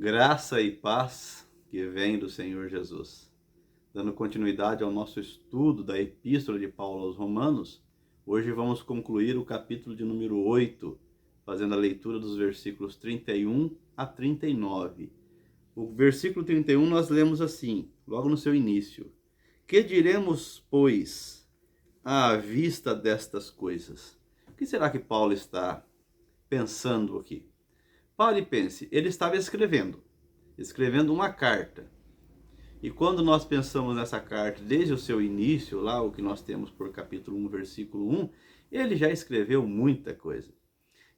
Graça e paz que vem do Senhor Jesus. Dando continuidade ao nosso estudo da Epístola de Paulo aos Romanos, hoje vamos concluir o capítulo de número 8, fazendo a leitura dos versículos 31 a 39. O versículo 31 nós lemos assim, logo no seu início: Que diremos, pois, à vista destas coisas? O que será que Paulo está pensando aqui? Pare e pense, ele estava escrevendo uma carta. E quando nós pensamos nessa carta, desde o seu início, lá o que nós temos por capítulo 1, versículo 1, ele já escreveu muita coisa.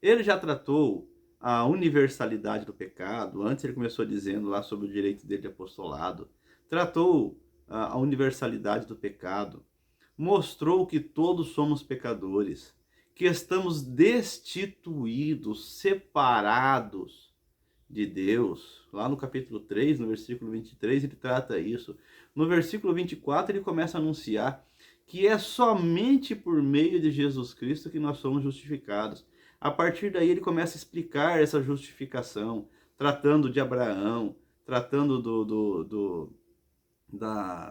Ele já tratou a universalidade do pecado, antes ele começou dizendo lá sobre o direito dele de apostolado, tratou a universalidade do pecado, mostrou que todos somos pecadores, que estamos destituídos, separados de Deus. Lá no capítulo 3, no versículo 23, ele trata isso. No versículo 24, ele começa a anunciar que é somente por meio de Jesus Cristo que nós somos justificados. A partir daí, ele começa a explicar essa justificação, tratando de Abraão, tratando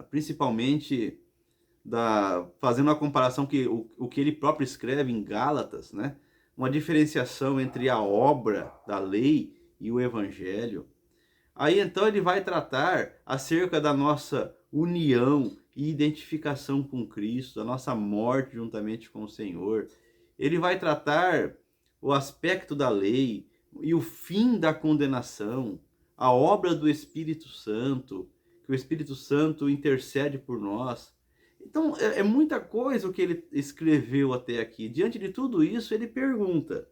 principalmente fazendo uma comparação que o que ele próprio escreve em Gálatas, né? Uma diferenciação entre a obra da lei e o evangelho. Aí então ele vai tratar acerca da nossa união e identificação com Cristo, da nossa morte juntamente com o Senhor. Ele vai tratar o aspecto da lei e o fim da condenação, a obra do Espírito Santo, que o Espírito Santo intercede por nós. Então, é muita coisa o que ele escreveu até aqui. Diante de tudo isso, ele pergunta: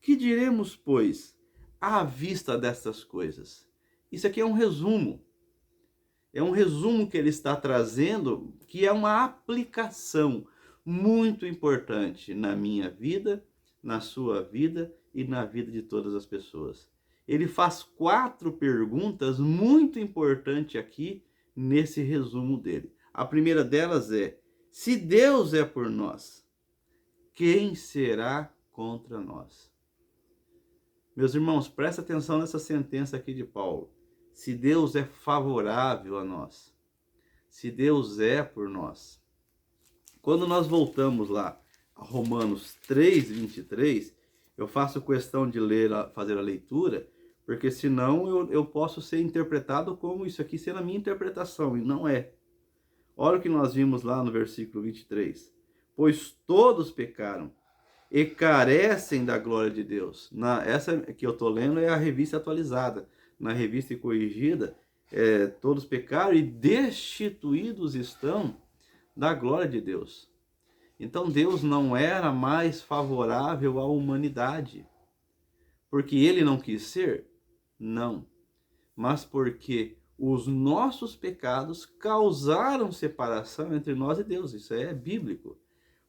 Que diremos, pois, à vista destas coisas? Isso aqui é um resumo. É um resumo que ele está trazendo, que é uma aplicação muito importante na minha vida, na sua vida e na vida de todas as pessoas. Ele faz 4 perguntas muito importantes aqui nesse resumo dele. A primeira delas é: se Deus é por nós, quem será contra nós? Meus irmãos, presta atenção nessa sentença aqui de Paulo. Se Deus é favorável a nós, se Deus é por nós. Quando nós voltamos lá a Romanos 3, 23, eu faço questão de fazer a leitura, porque senão eu posso ser interpretado como isso aqui sendo a minha interpretação, e não é. Olha o que nós vimos lá no versículo 23. Pois todos pecaram e carecem da glória de Deus. Essa que eu estou lendo é a revista atualizada. Na revista corrigida, todos pecaram e destituídos estão da glória de Deus. Então Deus não era mais favorável à humanidade. Porque ele não quis ser? Não. Mas porque os nossos pecados causaram separação entre nós e Deus. Isso é bíblico.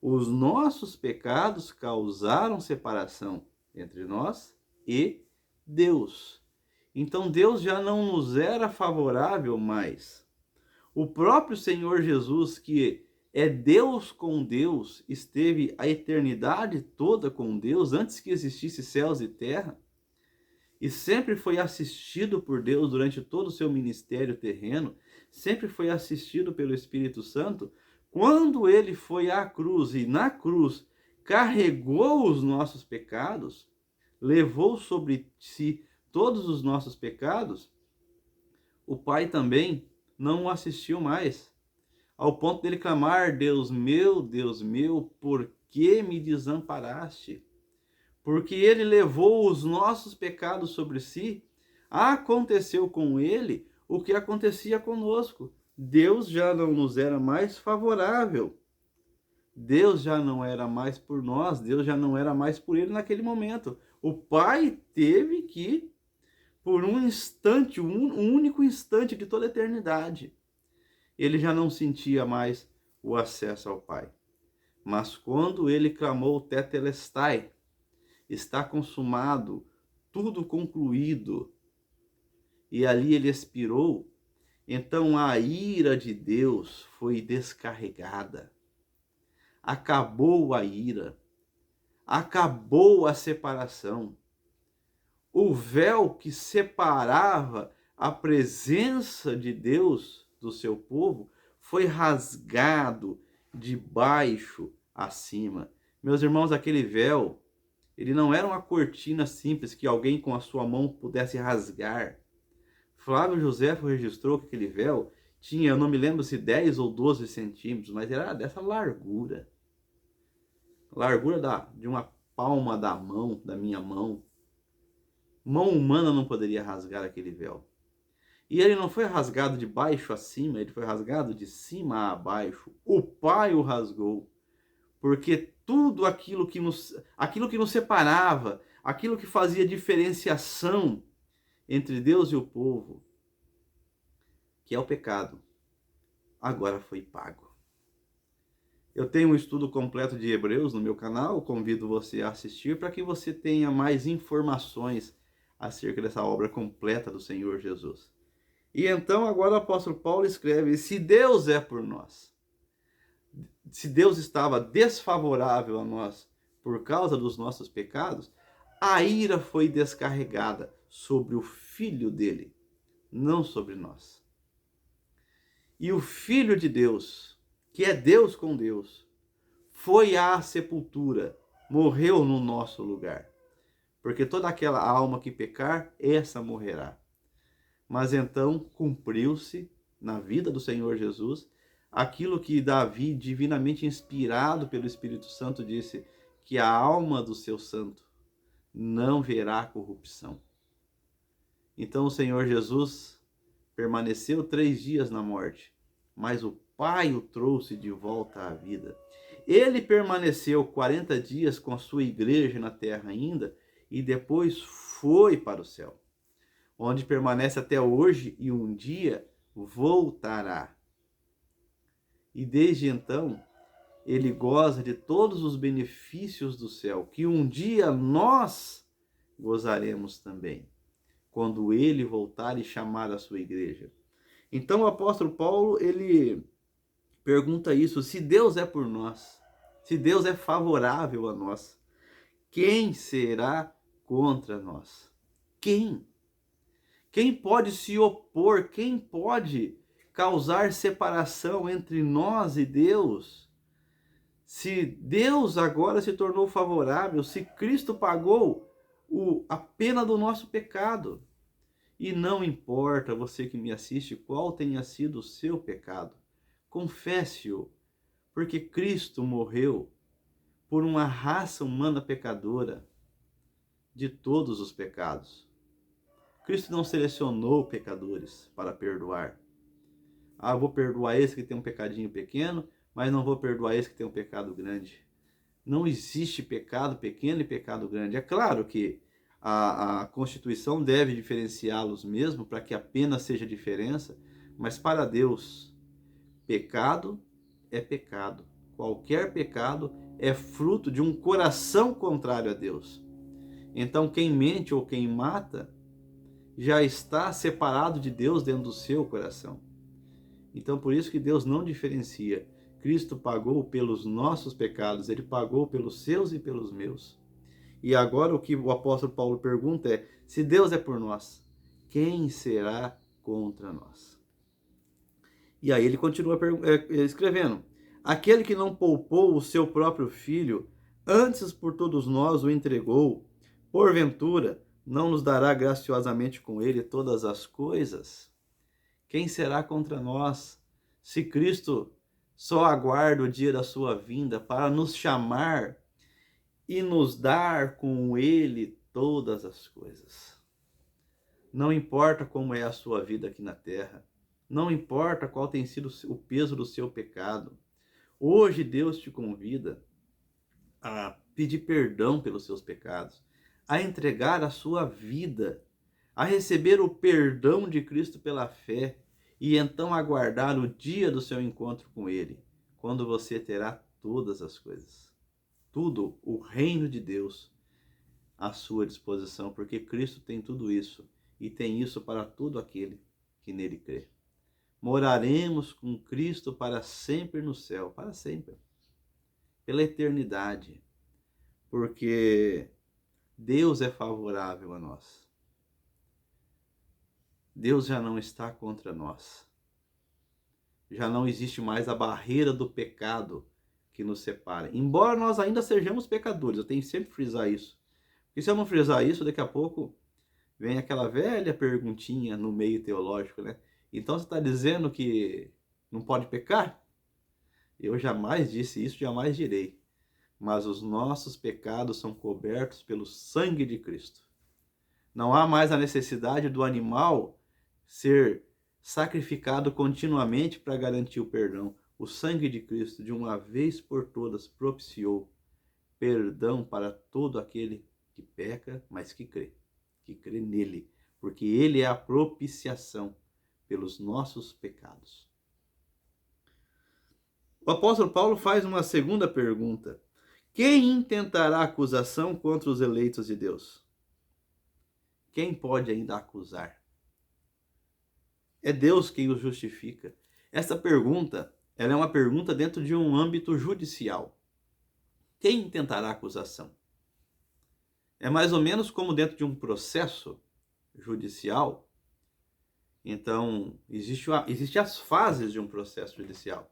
Os nossos pecados causaram separação entre nós e Deus. Então Deus já não nos era favorável mais. O próprio Senhor Jesus, que é Deus com Deus, esteve a eternidade toda com Deus, antes que existisse céus e terra, e sempre foi assistido por Deus durante todo o seu ministério terreno, sempre foi assistido pelo Espírito Santo. Quando ele foi à cruz e na cruz carregou os nossos pecados, levou sobre si todos os nossos pecados, o Pai também não o assistiu mais, ao ponto dele clamar: Deus meu, por que me desamparaste? Porque ele levou os nossos pecados sobre si, aconteceu com ele o que acontecia conosco. Deus já não nos era mais favorável. Deus já não era mais por nós, Deus já não era mais por ele naquele momento. O Pai teve que, por um instante, um único instante de toda a eternidade, ele já não sentia mais o acesso ao Pai. Mas quando ele clamou Tetelestai, está consumado, tudo concluído, e ali ele expirou, então a ira de Deus foi descarregada. Acabou a ira, acabou a separação. o véu que separava a presença de Deus do seu povo foi rasgado de baixo a cima. Meus irmãos, aquele véu, ele não era uma cortina simples que alguém com a sua mão pudesse rasgar. Flávio Josefo registrou que aquele véu tinha, eu não me lembro se 10 ou 12 centímetros, mas era dessa largura. Largura de uma palma da mão, da minha mão. Mão humana não poderia rasgar aquele véu. E ele não foi rasgado de baixo a cima, ele foi rasgado de cima a baixo. O Pai o rasgou, porque tudo aquilo que nos separava, aquilo que fazia diferenciação entre Deus e o povo, que é o pecado, agora foi pago. Eu tenho um estudo completo de Hebreus no meu canal, convido você a assistir para que você tenha mais informações acerca dessa obra completa do Senhor Jesus. E então agora o apóstolo Paulo escreve: se Deus é por nós, se Deus estava desfavorável a nós por causa dos nossos pecados, a ira foi descarregada sobre o Filho dele, não sobre nós. E o Filho de Deus, que é Deus com Deus, foi à sepultura, morreu no nosso lugar. Porque toda aquela alma que pecar, essa morrerá. Mas então cumpriu-se na vida do Senhor Jesus aquilo que Davi, divinamente inspirado pelo Espírito Santo, disse, que a alma do seu santo não verá corrupção. Então o Senhor Jesus permaneceu 3 dias na morte, mas o Pai o trouxe de volta à vida. Ele permaneceu 40 dias com a sua igreja na terra ainda, e depois foi para o céu, onde permanece até hoje e um dia voltará. E desde então, ele goza de todos os benefícios do céu, que um dia nós gozaremos também, quando ele voltar e chamar a sua igreja. Então o apóstolo Paulo, ele pergunta isso: se Deus é por nós, se Deus é favorável a nós, quem será contra nós? Quem? Quem pode se opor? Quem pode causar separação entre nós e Deus? Se Deus agora se tornou favorável, se Cristo pagou a pena do nosso pecado. E não importa, você que me assiste, qual tenha sido o seu pecado, confesse-o, porque Cristo morreu por uma raça humana pecadora de todos os pecados. Cristo não selecionou pecadores para perdoar. Ah, eu vou perdoar esse que tem um pecadinho pequeno, mas não vou perdoar esse que tem um pecado grande. Não existe pecado pequeno e pecado grande. É claro que a Constituição deve diferenciá-los mesmo, para que a pena seja diferença, mas para Deus, pecado é pecado. Qualquer pecado é fruto de um coração contrário a Deus. Então, quem mente ou quem mata já está separado de Deus dentro do seu coração. Então, por isso que Deus não diferencia. Cristo pagou pelos nossos pecados, ele pagou pelos seus e pelos meus. E agora o que o apóstolo Paulo pergunta é: se Deus é por nós, quem será contra nós? E aí ele continua escrevendo: aquele que não poupou o seu próprio filho, antes por todos nós o entregou, porventura não nos dará graciosamente com ele todas as coisas? Quem será contra nós, se Cristo só aguarda o dia da sua vinda para nos chamar e nos dar com ele todas as coisas? Não importa como é a sua vida aqui na terra, não importa qual tem sido o peso do seu pecado, hoje Deus te convida a pedir perdão pelos seus pecados, a entregar a sua vida, a receber o perdão de Cristo pela fé e então aguardar o dia do seu encontro com ele, quando você terá todas as coisas. Tudo, o reino de Deus à sua disposição, porque Cristo tem tudo isso e tem isso para todo aquele que nele crê. Moraremos com Cristo para sempre no céu, para sempre, pela eternidade, porque Deus é favorável a nós. Deus já não está contra nós. Já não existe mais a barreira do pecado que nos separa. Embora nós ainda sejamos pecadores, eu tenho que sempre frisar isso. Porque se eu não frisar isso, daqui a pouco vem aquela velha perguntinha no meio teológico, né? Então você está dizendo que não pode pecar? Eu jamais disse isso, jamais direi. Mas os nossos pecados são cobertos pelo sangue de Cristo. Não há mais a necessidade do animal ser sacrificado continuamente para garantir o perdão. O sangue de Cristo, de uma vez por todas, propiciou perdão para todo aquele que peca, mas que crê nele, porque ele é a propiciação pelos nossos pecados. O apóstolo Paulo faz uma segunda pergunta: quem intentará acusação contra os eleitos de Deus? Quem pode ainda acusar? É Deus quem os justifica. Essa pergunta, ela é uma pergunta dentro de um âmbito judicial. Quem intentará acusação? É mais ou menos como dentro de um processo judicial. Então, existem as fases de um processo judicial.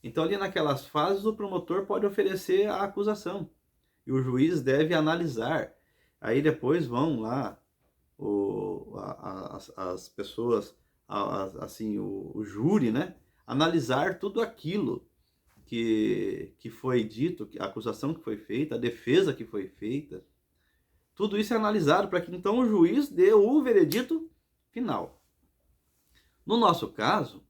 Então, ali naquelas fases, o promotor pode oferecer a acusação. E o juiz deve analisar. Aí depois vão lá as pessoas, assim, o júri, né? Analisar tudo aquilo que foi dito, a acusação que foi feita, a defesa que foi feita. Tudo isso é analisado para que então o juiz dê o veredito final. No nosso caso,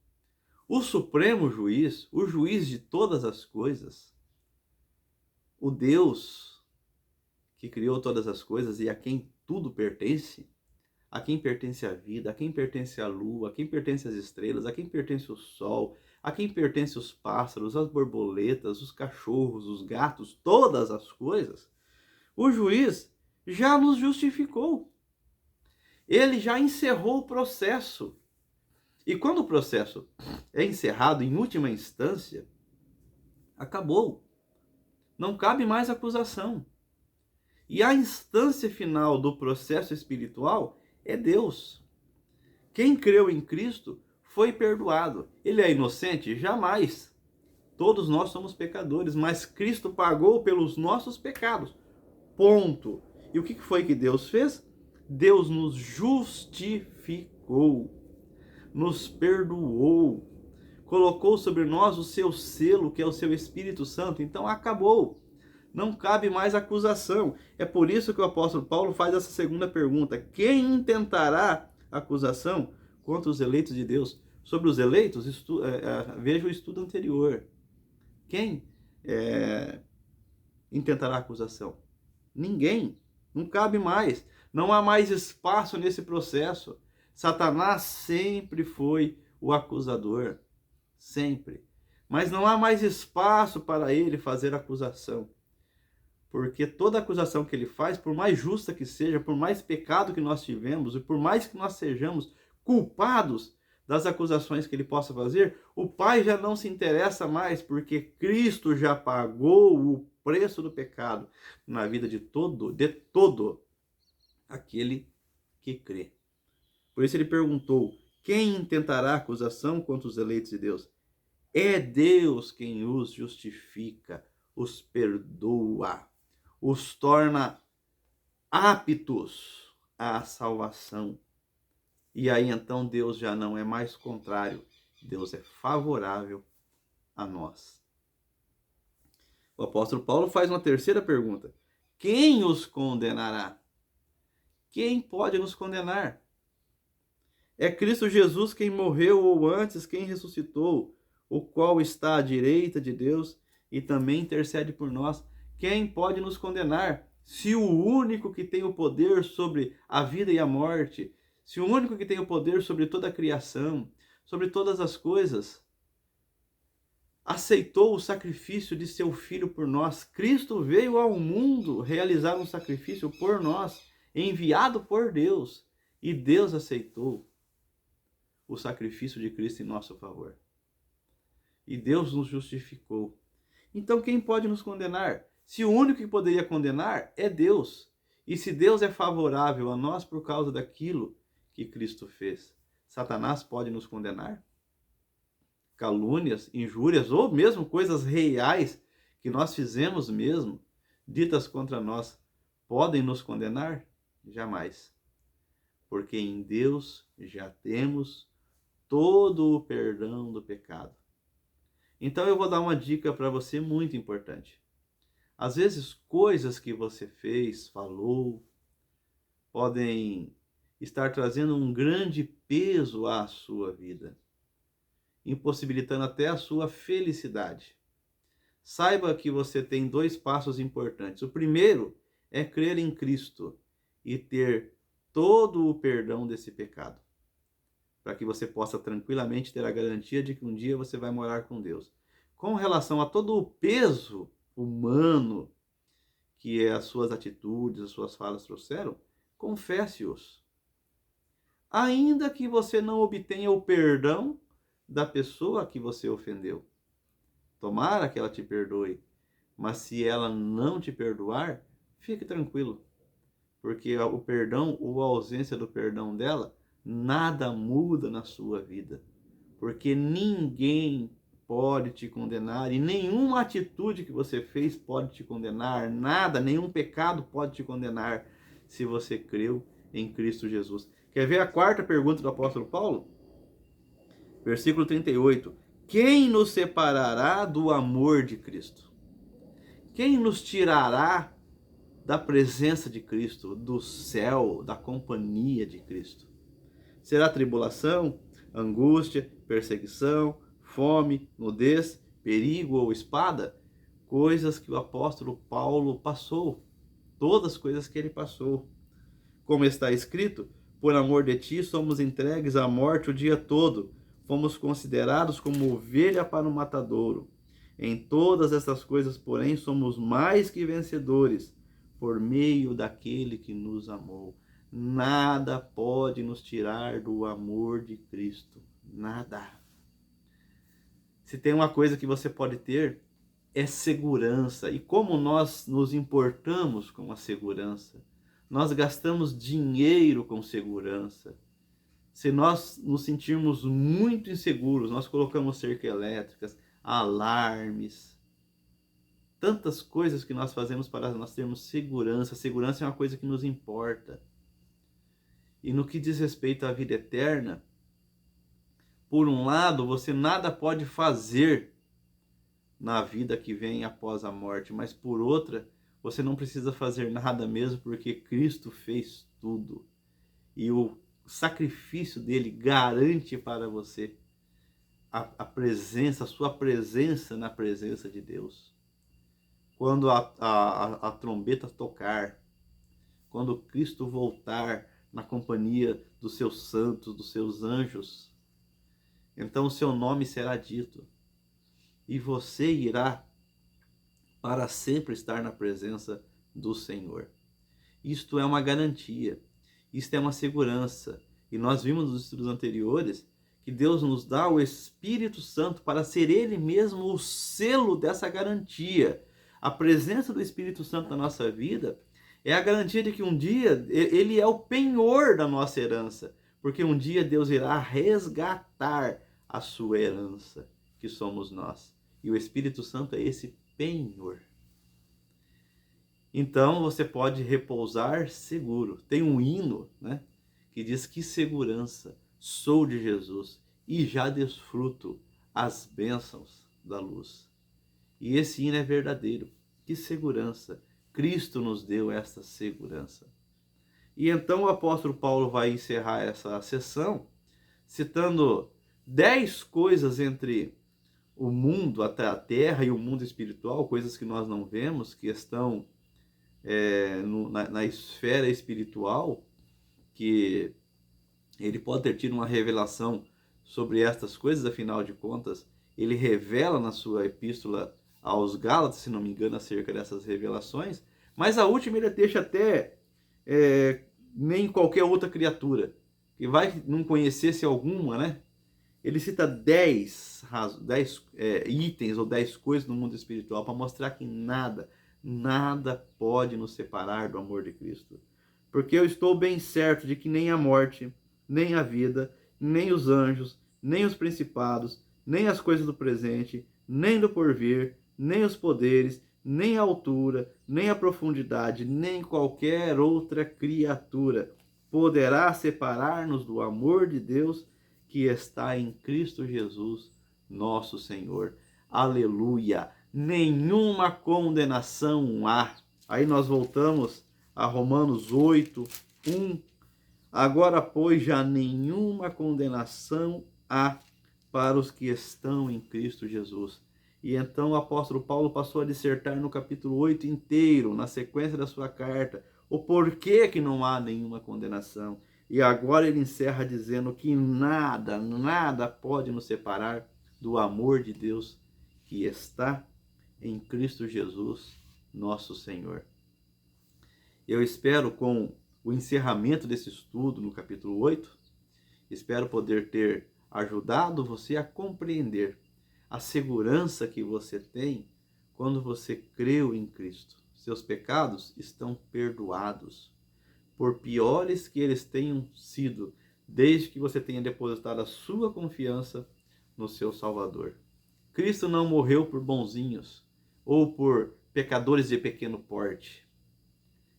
o supremo juiz, o juiz de todas as coisas, o Deus que criou todas as coisas e a quem tudo pertence, a quem pertence a vida, a quem pertence a lua, a quem pertence as estrelas, a quem pertence o sol, a quem pertence os pássaros, as borboletas, os cachorros, os gatos, todas as coisas, o juiz já nos justificou. Ele já encerrou o processo. E quando o processo é encerrado em última instância, acabou. Não cabe mais acusação. E a instância final do processo espiritual é Deus. Quem creu em Cristo foi perdoado. Ele é inocente? Jamais. Todos nós somos pecadores, mas Cristo pagou pelos nossos pecados. Ponto. E o que foi que Deus fez? Deus nos justificou, nos perdoou, colocou sobre nós o seu selo, que é o seu Espírito Santo. Então acabou. Não cabe mais acusação. É por isso que o apóstolo Paulo faz essa segunda pergunta: quem intentará acusação contra os eleitos de Deus? Sobre os eleitos, veja o estudo anterior. Quem intentará acusação? Ninguém. Não cabe mais. Não há mais espaço nesse processo. Satanás sempre foi o acusador. Sempre. Mas não há mais espaço para ele fazer acusação. Porque toda acusação que ele faz, por mais justa que seja, por mais pecado que nós tivemos e por mais que nós sejamos culpados das acusações que ele possa fazer, o Pai já não se interessa mais, porque Cristo já pagou o preço do pecado na vida de todo aquele que crê. Por isso ele perguntou: quem intentará acusação contra os eleitos de Deus? É Deus quem os justifica, os perdoa, os torna aptos à salvação. E aí então Deus já não é mais contrário, Deus é favorável a nós. O apóstolo Paulo faz uma terceira pergunta: quem os condenará? Quem pode nos condenar? É Cristo Jesus quem morreu, ou antes quem ressuscitou, o qual está à direita de Deus e também intercede por nós. Quem pode nos condenar? Se o único que tem o poder sobre a vida e a morte, se o único que tem o poder sobre toda a criação, sobre todas as coisas, aceitou o sacrifício de seu Filho por nós. Cristo veio ao mundo realizar um sacrifício por nós, enviado por Deus, e Deus aceitou o sacrifício de Cristo em nosso favor. E Deus nos justificou. Então quem pode nos condenar? Se o único que poderia condenar é Deus. E se Deus é favorável a nós por causa daquilo que Cristo fez, Satanás pode nos condenar? Calúnias, injúrias ou mesmo coisas reais que nós fizemos mesmo, ditas contra nós, podem nos condenar? Jamais. Porque em Deus já temos todo o perdão do pecado. Então eu vou dar uma dica para você muito importante. Às vezes, coisas que você fez, falou, podem estar trazendo um grande peso à sua vida, impossibilitando até a sua felicidade. Saiba que você tem 2 passos importantes. O primeiro é crer em Cristo e ter todo o perdão desse pecado, para que você possa tranquilamente ter a garantia de que um dia você vai morar com Deus. Com relação a todo o peso humano que as suas atitudes, as suas falas trouxeram, confesse-os. Ainda que você não obtenha o perdão da pessoa que você ofendeu. Tomara que ela te perdoe, mas se ela não te perdoar, fique tranquilo, porque o perdão ou a ausência do perdão dela, nada muda na sua vida, porque ninguém pode te condenar e nenhuma atitude que você fez pode te condenar, nada, nenhum pecado pode te condenar se você creu em Cristo Jesus. Quer ver a 4ª pergunta do apóstolo Paulo? Versículo 38. Quem nos separará do amor de Cristo? Quem nos tirará da presença de Cristo, do céu, da companhia de Cristo? Será tribulação, angústia, perseguição, fome, nudez, perigo ou espada? Coisas que o apóstolo Paulo passou, todas as coisas que ele passou. Como está escrito, por amor de ti somos entregues à morte o dia todo, fomos considerados como ovelha para o matadouro. Em todas essas coisas, porém, somos mais que vencedores, por meio daquele que nos amou. Nada pode nos tirar do amor de Cristo. Nada. Se tem uma coisa que você pode ter, é segurança. E como nós nos importamos com a segurança? Nós gastamos dinheiro com segurança. Se nós nos sentirmos muito inseguros, nós colocamos cerca elétricas, alarmes, tantas coisas que nós fazemos para nós termos segurança. Segurança é uma coisa que nos importa. E no que diz respeito à vida eterna, por um lado, você nada pode fazer na vida que vem após a morte, mas por outra, você não precisa fazer nada mesmo, porque Cristo fez tudo. E o sacrifício dele garante para você a presença, a sua presença na presença de Deus. Quando a trombeta tocar, quando Cristo voltar na companhia dos seus santos, dos seus anjos, então o seu nome será dito e você irá para sempre estar na presença do Senhor. Isto é uma garantia, isto é uma segurança. E nós vimos nos estudos anteriores que Deus nos dá o Espírito Santo para ser Ele mesmo o selo dessa garantia. A presença do Espírito Santo na nossa vida é a garantia de que um dia Ele é o penhor da nossa herança, porque um dia Deus irá resgatar a sua herança, que somos nós. E o Espírito Santo é esse penhor. Então você pode repousar seguro. Tem um hino, né, que diz: que segurança sou de Jesus e já desfruto as bênçãos da luz. E esse hino é verdadeiro. Que segurança! Cristo nos deu essa segurança. E então o apóstolo Paulo vai encerrar essa sessão citando 10 coisas entre o mundo, a terra e o mundo espiritual, coisas que nós não vemos, que estão na esfera espiritual, que ele pode ter tido uma revelação sobre estas coisas. Afinal de contas, ele revela na sua epístola aos Gálatas, se não me engano, acerca dessas revelações, mas a última ele deixa até nem qualquer outra criatura que vai não conhecesse alguma, né? Ele cita 10 itens ou 10 coisas no mundo espiritual para mostrar que nada Nada pode nos separar do amor de Cristo. Porque eu estou bem certo de que nem a morte, nem a vida, nem os anjos, nem os principados, nem as coisas do presente, nem do porvir, nem os poderes, nem a altura, nem a profundidade, nem qualquer outra criatura poderá separar-nos do amor de Deus que está em Cristo Jesus, nosso Senhor. Aleluia! Nenhuma condenação há. Aí nós voltamos a Romanos 8, 1. Agora, pois, já nenhuma condenação há para os que estão em Cristo Jesus. E então o apóstolo Paulo passou a dissertar no capítulo 8 inteiro, na sequência da sua carta, o porquê que não há nenhuma condenação. E agora ele encerra dizendo que nada pode nos separar do amor de Deus que está em Cristo Jesus, nosso Senhor. Eu espero, com o encerramento desse estudo no capítulo 8, espero poder ter ajudado você a compreender a segurança que você tem quando você creu em Cristo. Seus pecados estão perdoados, por piores que eles tenham sido, desde que você tenha depositado a sua confiança no seu Salvador. Cristo não morreu por bonzinhos ou por pecadores de pequeno porte.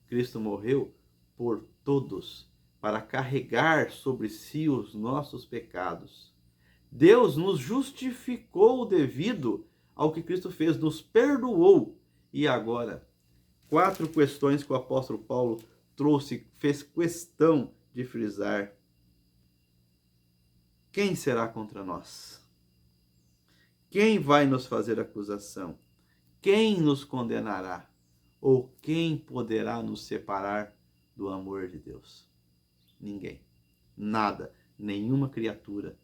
Cristo morreu por todos, para carregar sobre si os nossos pecados. Deus nos justificou devido ao que Cristo fez, nos perdoou. E agora, 4 questões que o apóstolo Paulo trouxe, fez questão de frisar. Quem será contra nós? Quem vai nos fazer acusação? Quem nos condenará? Ou quem poderá nos separar do amor de Deus? Ninguém. Nada. Nenhuma criatura.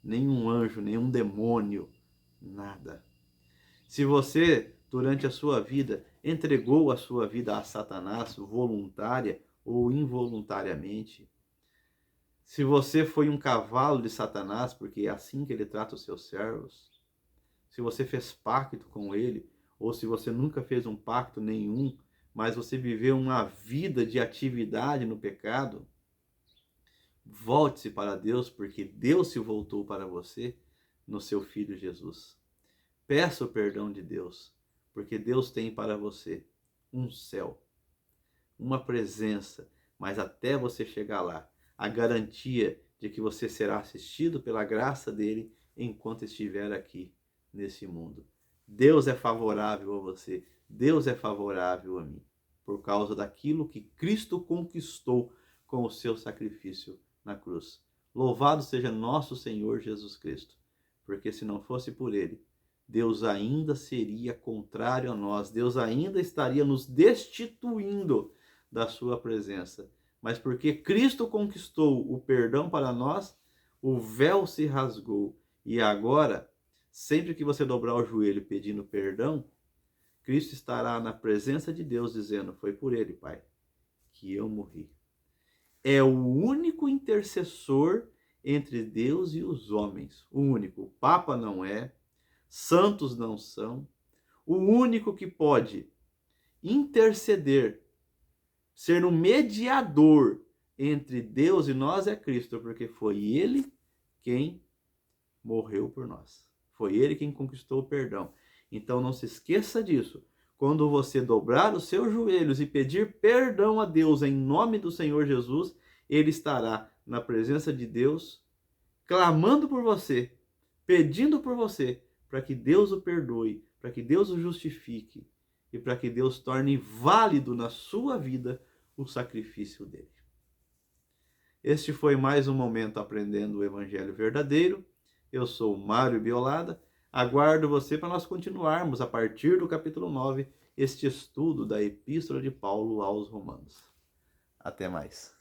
Nenhum anjo, nenhum demônio. Nada. Se você, durante a sua vida, entregou a sua vida a Satanás, voluntária ou involuntariamente, se você foi um cavalo de Satanás, porque é assim que ele trata os seus servos, se você fez pacto com ele, ou se você nunca fez um pacto nenhum, mas você viveu uma vida de atividade no pecado, volte-se para Deus, porque Deus se voltou para você no seu Filho Jesus. Peça o perdão de Deus, porque Deus tem para você um céu, uma presença, mas até você chegar lá, a garantia de que você será assistido pela graça dele enquanto estiver aqui nesse mundo. Deus é favorável a você, Deus é favorável a mim, por causa daquilo que Cristo conquistou com o seu sacrifício na cruz. Louvado seja nosso Senhor Jesus Cristo, porque se não fosse por ele, Deus ainda seria contrário a nós, Deus ainda estaria nos destituindo da sua presença. Mas porque Cristo conquistou o perdão para nós, o véu se rasgou. E agora, sempre que você dobrar o joelho pedindo perdão, Cristo estará na presença de Deus dizendo: foi por ele, Pai, que eu morri. É o único intercessor entre Deus e os homens. O único. O Papa não é, santos não são. O único que pode interceder, ser um mediador entre Deus e nós é Cristo, porque foi ele quem morreu por nós. Foi ele quem conquistou o perdão. Então não se esqueça disso. Quando você dobrar os seus joelhos e pedir perdão a Deus em nome do Senhor Jesus, ele estará na presença de Deus, clamando por você, pedindo por você, para que Deus o perdoe, para que Deus o justifique e para que Deus torne válido na sua vida o sacrifício dele. Este foi mais um momento aprendendo o Evangelho verdadeiro. Eu sou Mário Biolada. Aguardo você para nós continuarmos, a partir do capítulo 9, este estudo da Epístola de Paulo aos Romanos. Até mais.